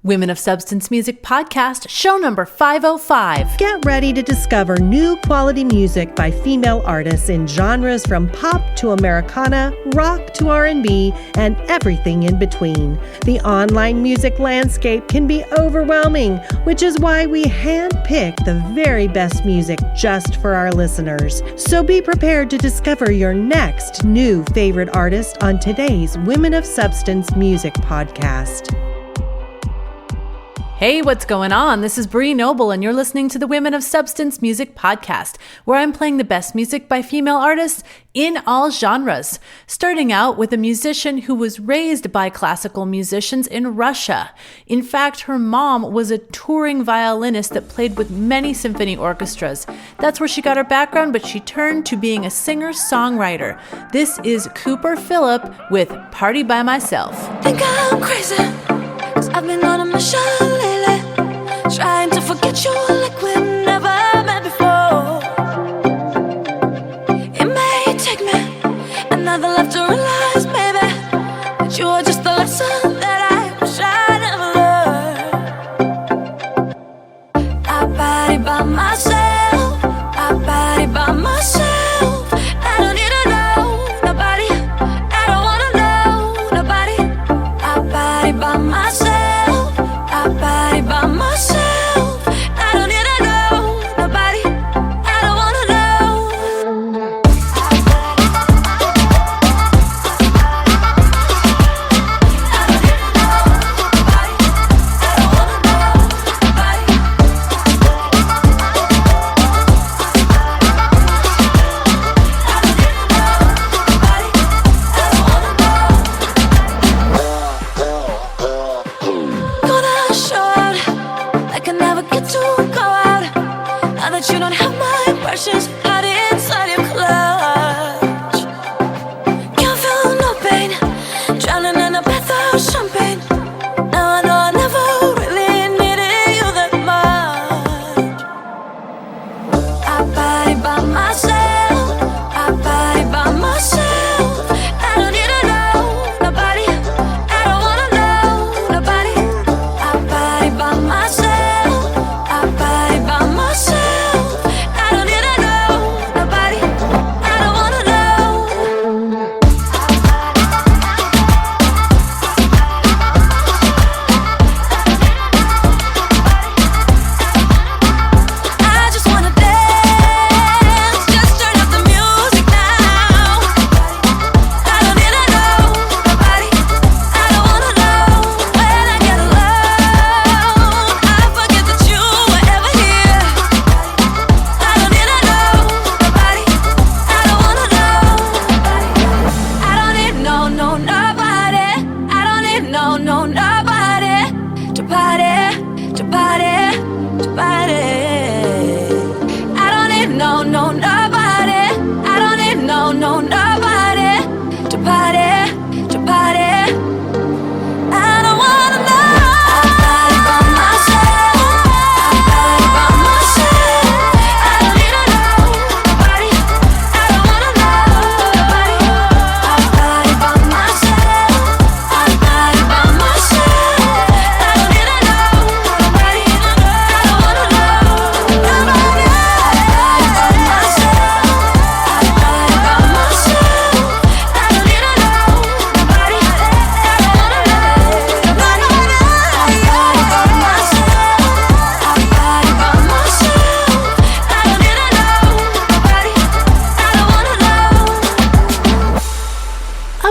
Women of Substance Music Podcast, show number 505. Get ready to discover new quality music by female artists in genres from pop to Americana, rock to R&B, and everything in between. The online music landscape can be overwhelming, which is why we handpick the very best music just for our listeners. So be prepared to discover your next new favorite artist on today's Women of Substance Music Podcast. Hey, what's going on? This is Bree Noble, and you're listening to the Women of Substance Music Podcast, where I'm playing the best music by female artists in all genres, starting out with a musician who was raised by classical musicians in Russia. In fact, her mom was a touring violinist that played with many symphony orchestras. That's where she got her background, but she turned to being a singer-songwriter. This is Phillip with Party by Myself. Think I'm crazy, 'cause I've been on a mission lately, trying to forget you like we've never met before. It may take me another life to realize, maybe, that you are just the lesson that I wish I never learned. I party by myself, I party by myself. I don't need to know nobody, I don't wanna know nobody. I party by myself. You don't have my precious heart inside your clutch. Can't feel no pain, drowning in a bath of champagne. Now I know I never really needed you that much. I party by myself, I party by myself. I don't need to know nobody, I don't wanna know nobody. I party by myself, I party by myself.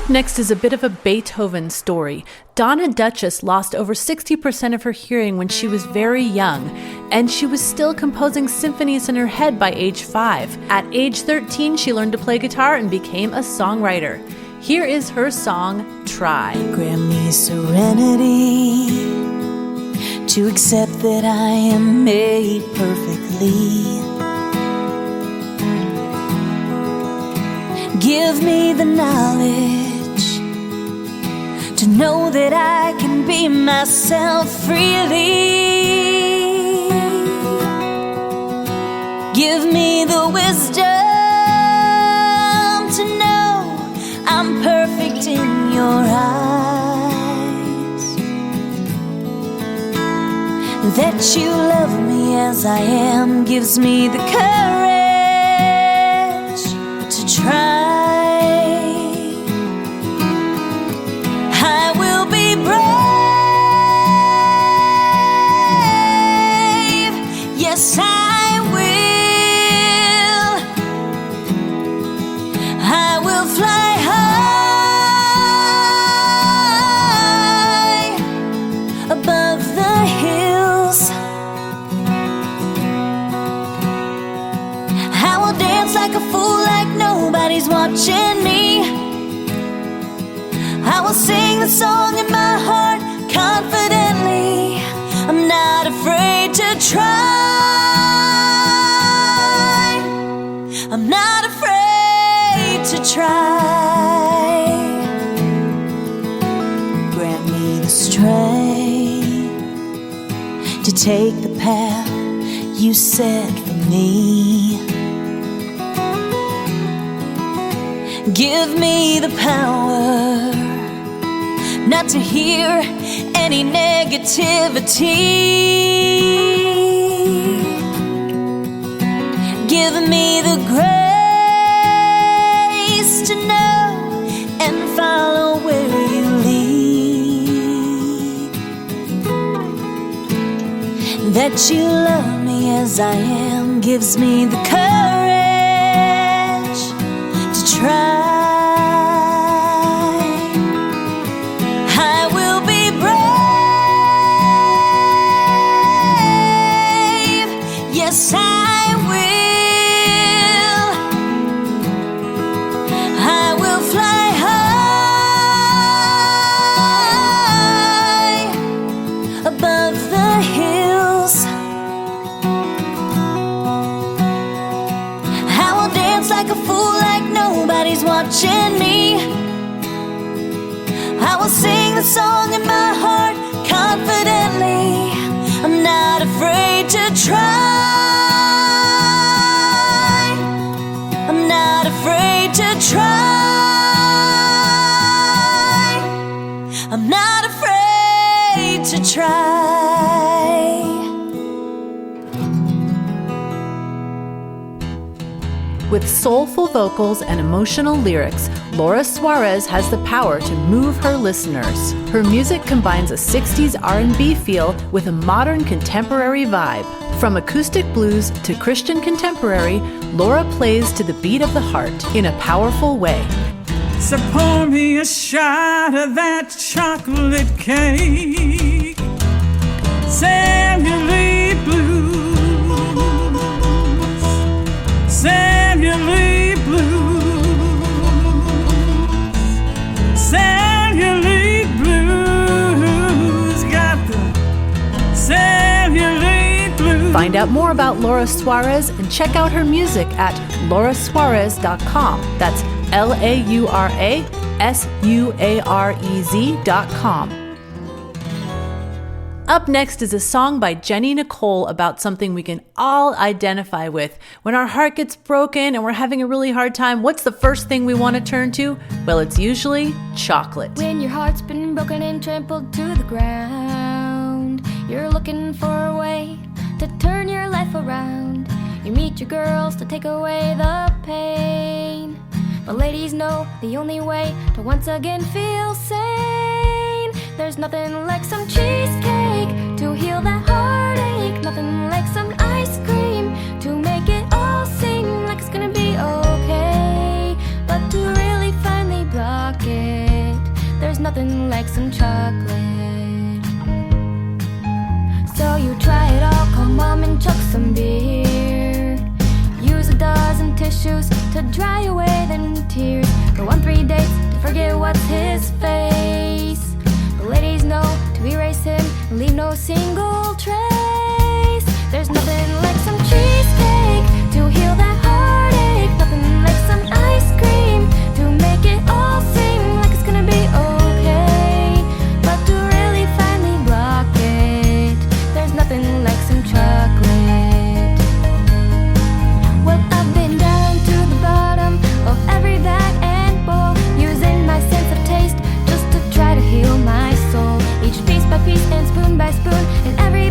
Next is a bit of a Beethoven story. Donna Dutchess lost over 60% of her hearing when she was very young, and she was still composing symphonies in her head by age 5. At age 13, she learned to play guitar and became a songwriter. Here is her song, Try. Grant me serenity to accept that I am made perfectly. Give me the knowledge to know that I can be myself freely. Give me the wisdom to know I'm perfect in your eyes. That you love me as I am gives me the courage to try. I will be brave. Yes, I will. I will fly high above the hills. I will dance like a fool, like nobody's watching me. I will sing the song in my heart confidently. I'm not afraid to try. I'm not afraid to try. Grant me the strength to take the path you set for me. Give me the power not to hear any negativity. Give me the grace to know and follow where you lead. That you love me as I am gives me the courage to try. Yes, I will. I will fly high above the hills. I will dance like a fool, like nobody's watching me. I will sing the song in my heart confidently. I'm not afraid to try. I'm not afraid to try. I'm not afraid to try. With soulful vocals and emotional lyrics, Laura Suarez has the power to move her listeners. Her music combines a 60s R&B feel with a modern contemporary vibe. From acoustic blues to Christian contemporary, Laura plays to the beat of the heart in a powerful way. So pour me a shot of that chocolate cake, Samuel Blues, Samuel Blues, Samuel Blues, got the Samuel Blues. Find out more about Laura Suarez and check out her music at laurasuarez.com. That's LauraSuarez.com. Up next is a song by Jenny Nicole about something we can all identify with. When our heart gets broken and we're having a really hard time, what's the first thing we want to turn to? Well, it's usually chocolate. When your heart's been broken and trampled to the ground, you're looking for a way to turn your life around. You meet your girls to take away the pain, but ladies know the only way to once again feel sane. There's nothing like some cheesecake to heal that heartache. Nothing like some ice cream to make it all seem like it's gonna be okay. But to really finally block it, there's nothing like some chocolate. So you try it all, call mom and chuck some beer. Use a dozen tissues to dry away them tears. Go on 3 dates to forget what's his face. But ladies know to erase him and leave no single trace. There's nothing like some cheesecake to heal that heartache. Nothing like some ice cream to make it all seem like it's gonna be okay. But to really finally block it, there's nothing like some chocolate. Well, I've been down to the bottom of every bag and bowl, using my sense of taste just to try to heal my soul. Each piece by piece and spoon by spoon, and every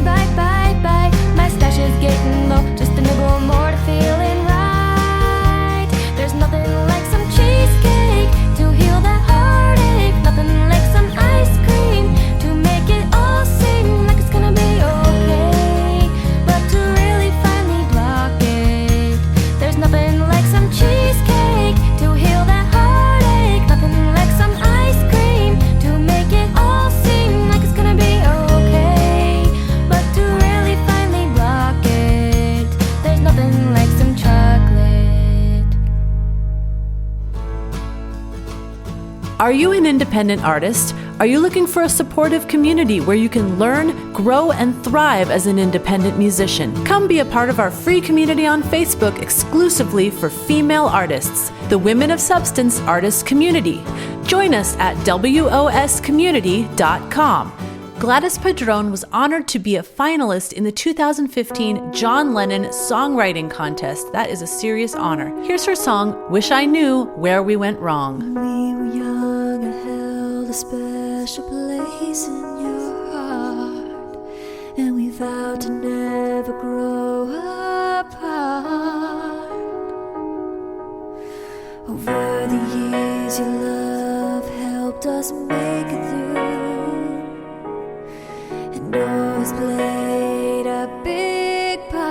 Are you an independent artist? Are you looking for a supportive community where you can learn, grow, and thrive as an independent musician? Come be a part of our free community on Facebook exclusively for female artists, the Women of Substance Artists Community. Join us at woscommunity.com. Gladys Padron was honored to be a finalist in the 2015 John Lennon Songwriting Contest. That is a serious honor. Here's her song, Wish I Knew Where We Went Wrong. We were young and held a special place in your heart, and we vowed to never grow apart. Over the years your love helped us make it through, and always played a big part.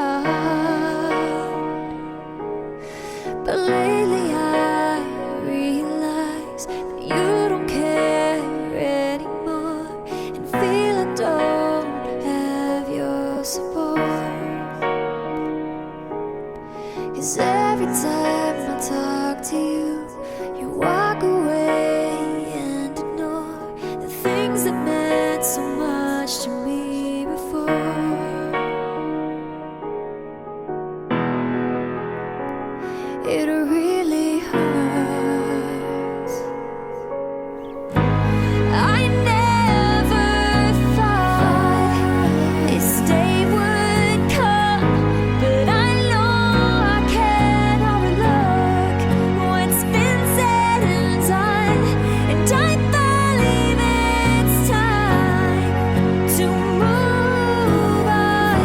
But lately I realize that you don't care anymore, and feel I don't have your support. 'Cause every time I talk to you, you walk away and ignore the things that meant so much to me before. It really hurts. I never thought this day would come, but I know I can't overlook what's been said and done, and I believe it's time to move on,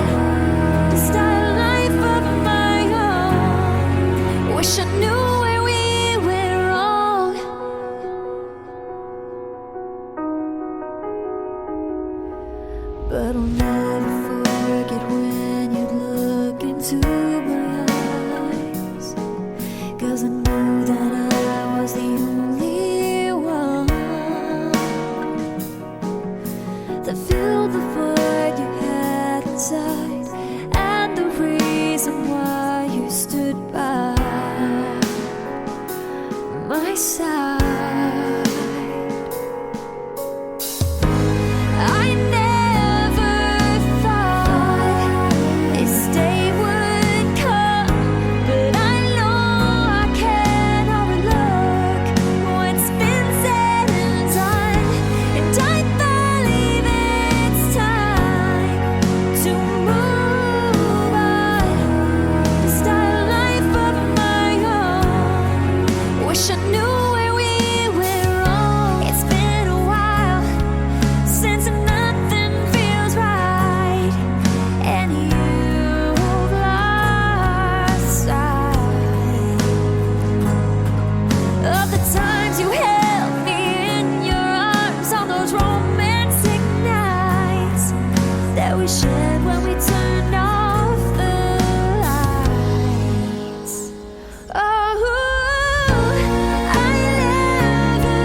to start a life of my own. Wish I knew where we went wrong, but I'll never forget when you'd look into my eyes, 'cause I knew that I was the only one that filled the void you had inside, and the reason why you stood by my side. I never thought this day would come, but I know I can't overlook what's been said and done, and I believe it's time to move on, to start a life of my own. Wish I knew where we went wrong. It's been a while since nothing feels right, and you've lost sight of the times you held me in your arms on those romantic nights that we shared when we turned off the lights. Oh, I never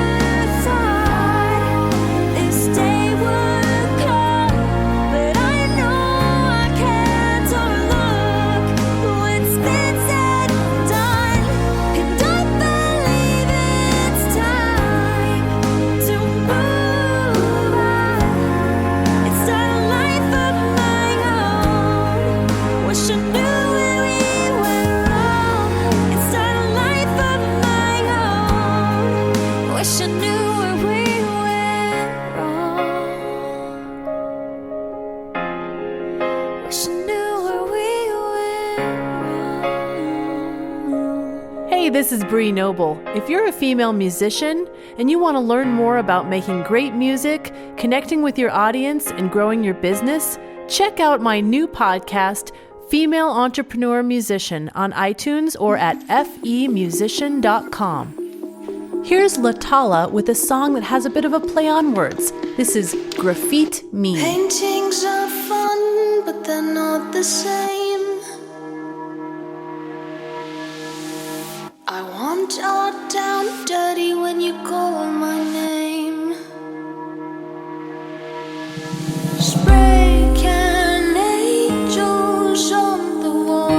thought this day would come, but I know I can't overlook what's been said and done, and I believe it's time to move on and start a life of my own. Wish I knew where we went wrong and start a life of my own. Wish I knew where we went wrong. Wish I knew where we went wrong. Hey, this is Bree Noble. If you're a female musician and you want to learn more about making great music, connecting with your audience, and growing your business, check out my new podcast, Female Entrepreneur Musician, on iTunes or at femusician.com. Here's Latala with a song that has a bit of a play on words. This is Grafeet Me. Paintings are fun, but they're not the same. I want art down dirty when you call my name. Spray can angels on the wall,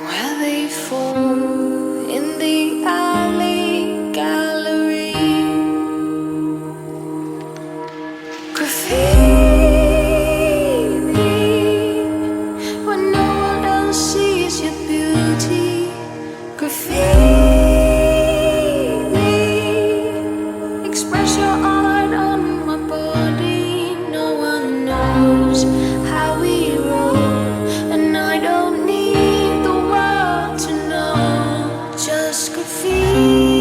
where they fall in the alley when no one else sees your beauty. Grafeet me, express your art on my body. No one knows how we roll, and I don't need the world to know. Just grafeet.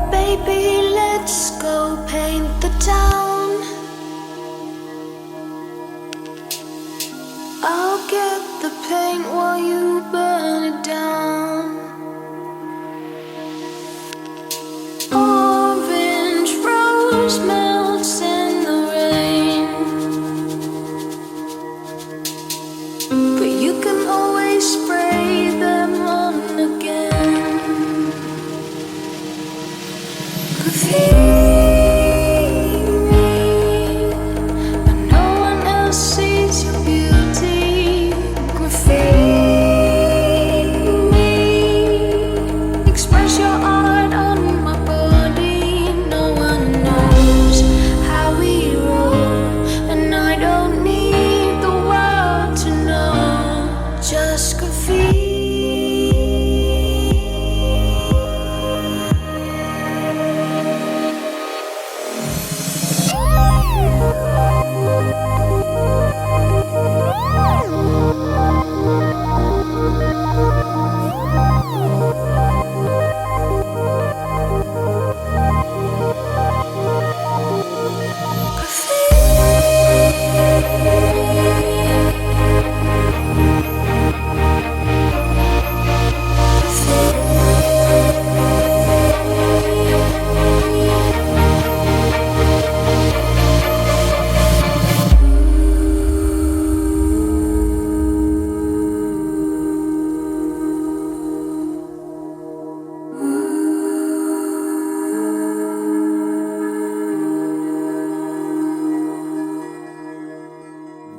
Baby, let's go paint the town. I'll get the paint while you burn it down. Orange rose melts in the rain, but you can always spray them on again. Grafeet me, when no one else sees your beauty. Grafeet me, express your art on my body. No one knows how we roll, and I don't need the world to know. Just grafeet.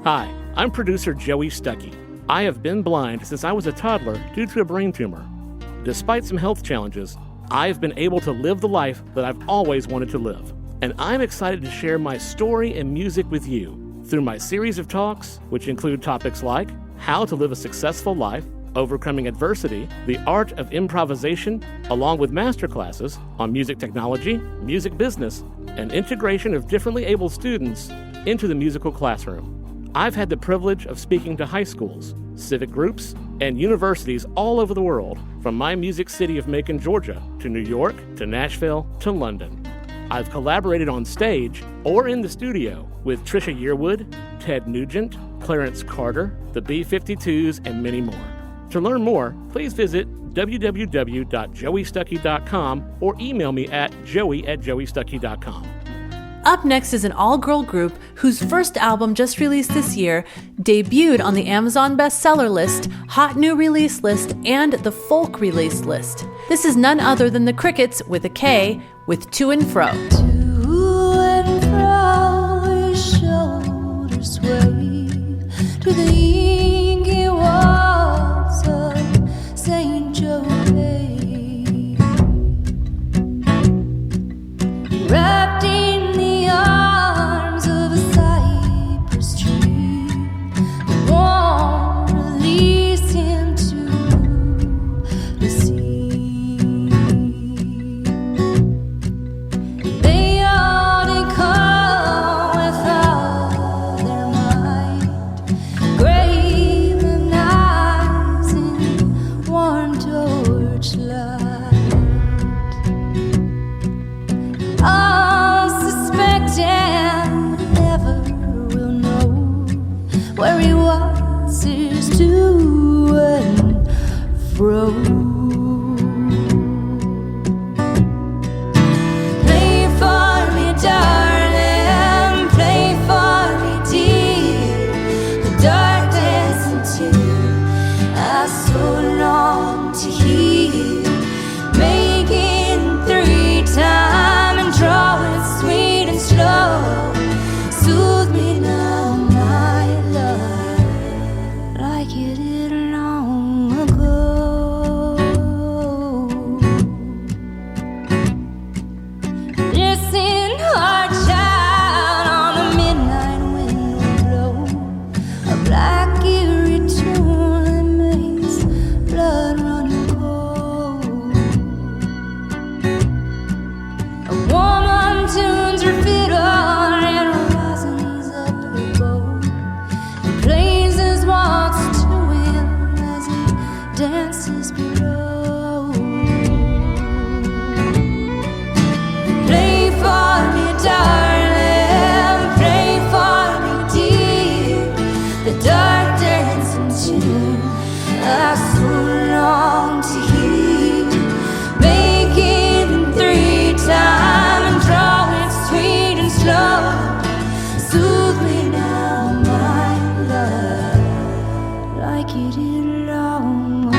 Hi, I'm producer Joey Stuckey. I have been blind since I was a toddler due to a brain tumor. Despite some health challenges, I've been able to live the life that I've always wanted to live. And I'm excited to share my story and music with you through my series of talks, which include topics like how to live a successful life, overcoming adversity, the art of improvisation, along with masterclasses on music technology, music business, and integration of differently abled students into the musical classroom. I've had the privilege of speaking to high schools, civic groups, and universities all over the world, from my music city of Macon, Georgia, to New York, to Nashville, to London. I've collaborated on stage or in the studio with Trisha Yearwood, Ted Nugent, Clarence Carter, the B-52s, and many more. To learn more, please visit www.joeystuckey.com or email me at joey@joeystuckey.com. Up next is an all-girl group whose first album, just released this year, debuted on the Amazon bestseller list, Hot New Release list, and the Folk Release list. This is none other than the Krickets, with a K, with To and Fro. To and fro his shoulders sway to the inky walls of St. Joe Bay. Wrapped in the arms of a cypress tree, the warm released him to the sea. They all did come with all their might, grave and eyes in warm torchlight. Unsuspecting, never will know where he was, his to and fro. Play for me, darling, play for me, dear. The dark dancing till I so long dances below. Play for me, darling, play for me, dear, the dark dancing tune I so long to hear. Make it in 3 time and draw it sweet and slow. Soothe me now, my love, like you did long ago.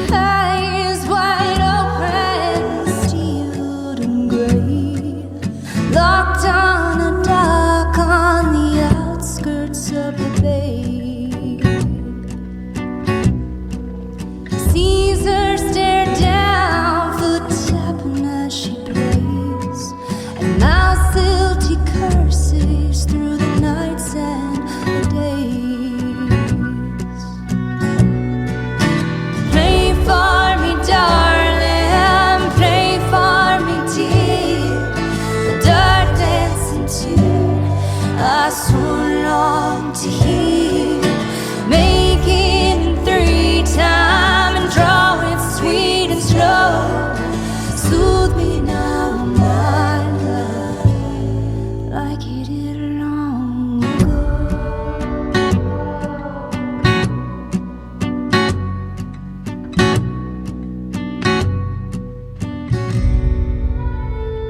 Eyes wide open, steeled and gray, locked on a dock on the outskirts of the bay. Caesar stared down, foot tapping as she plays, and mouth silty curses through the nights and the days. Play for me, darling, play for me, dear, the dark dancing tune I so long to hear. Make it in 3 time and draw it sweet and slow. Soothe me now, my love, like you did long ago.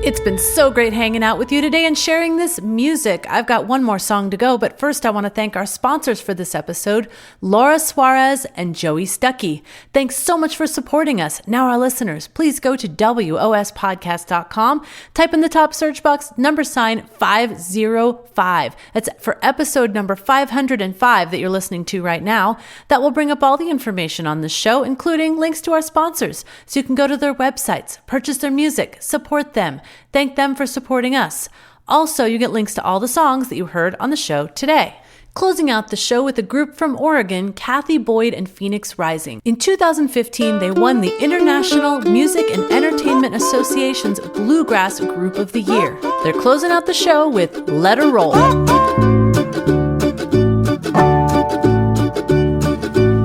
It's been so great hanging out with you today and sharing this music. I've got one more song to go, but first I want to thank our sponsors for this episode, Laura Suarez and Joey Stuckey. Thanks so much for supporting us. Now our listeners, please go to wospodcast.com, type in the top search box #505. That's for episode number 505 that you're listening to right now. That will bring up all the information on this show, including links to our sponsors, so you can go to their websites, purchase their music, support them. Thank them for supporting us. Also, you get links to all the songs that you heard on the show today. Closing out the show with a group from Oregon, Kathy Boyd and Phoenix Rising. In 2015, they won the International Music and Entertainment Association's Bluegrass Group of the Year. They're closing out the show with Let Her Roll.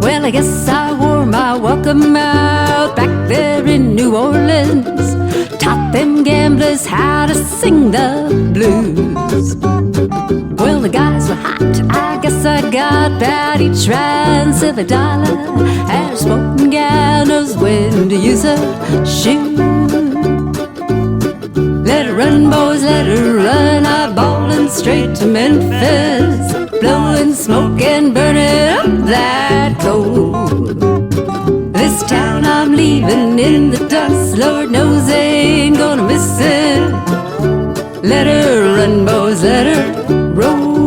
Well, I guess I wore my welcome out back there in New Orleans. Taught them gamblers how to sing the blues. Well, the guys were hot. I guess I got about each rand, silver dollar, and a sporting gal knows when to use her shoe. Let her run, boys, let her run. I'm ballin' straight to Memphis, blowing smoke and burning up that coal. This town I'm leaving in the dust, Lord knows they ain't gonna miss it. Let her run, boys, let her roll.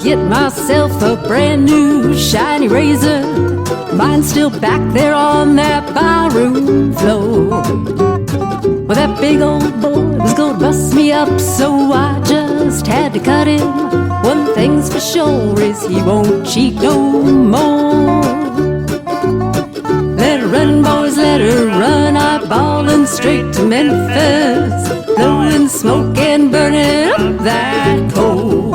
Get myself a brand new shiny razor. Mine's still back there on that barroom floor. Well, that big old boy was gonna bust me up, so I just had to cut him. One thing's for sure is he won't cheat no more. Let her run, boys, let her run. I'm ballin' straight to Memphis, blowing smoke and burning up that coal.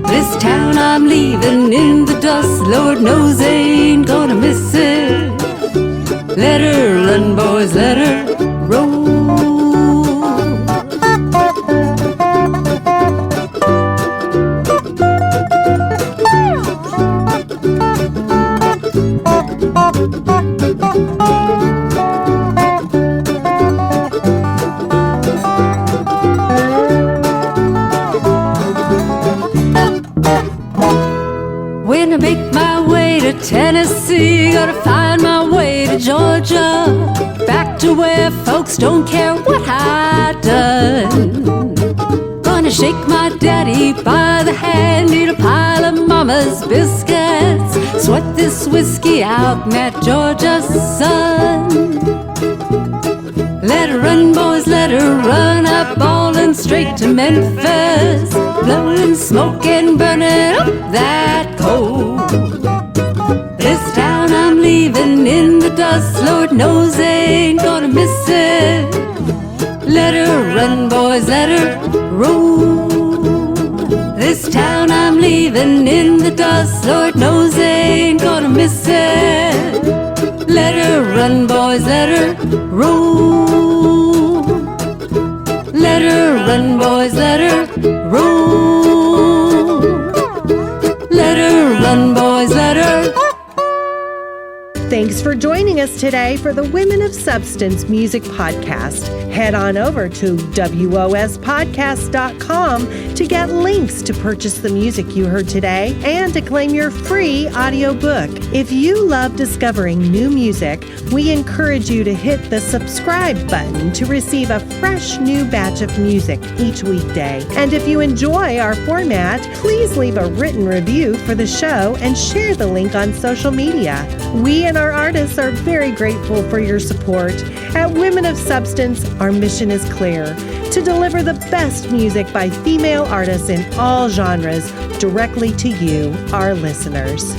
This town I'm leaving in the dust, Lord knows they ain't gonna miss it. Let her run, boys, let her roll. Georgia, back to where folks don't care what I done. Gonna shake my daddy by the hand, eat a pile of mama's biscuits, sweat this whiskey out in that Georgia sun. Let her run, boys, let her run, up ballin' straight to Memphis, blowin' smoke and burnin' up that coal. This town I'm leaving in the dust, Lord knows they ain't gonna miss it. Let her run, boys, let her roll. This town I'm leaving in the dust, Lord knows they ain't gonna miss it. Let her run, boys, let her roll. Let her run, boys, let her roll. Let her run, boys, let her. Thanks for joining us today for the Women of Substance Music Podcast. Head on over to wospodcast.com to get links to purchase the music you heard today and to claim your free audiobook. If you love discovering new music, we encourage you to hit the subscribe button to receive a fresh new batch of music each weekday. And if you enjoy our format, please leave a written review for the show and share the link on social media. We and our artists are very grateful for your support. At Women of Substance, our mission is clear: to deliver the best music by female artists in all genres directly to you, our listeners.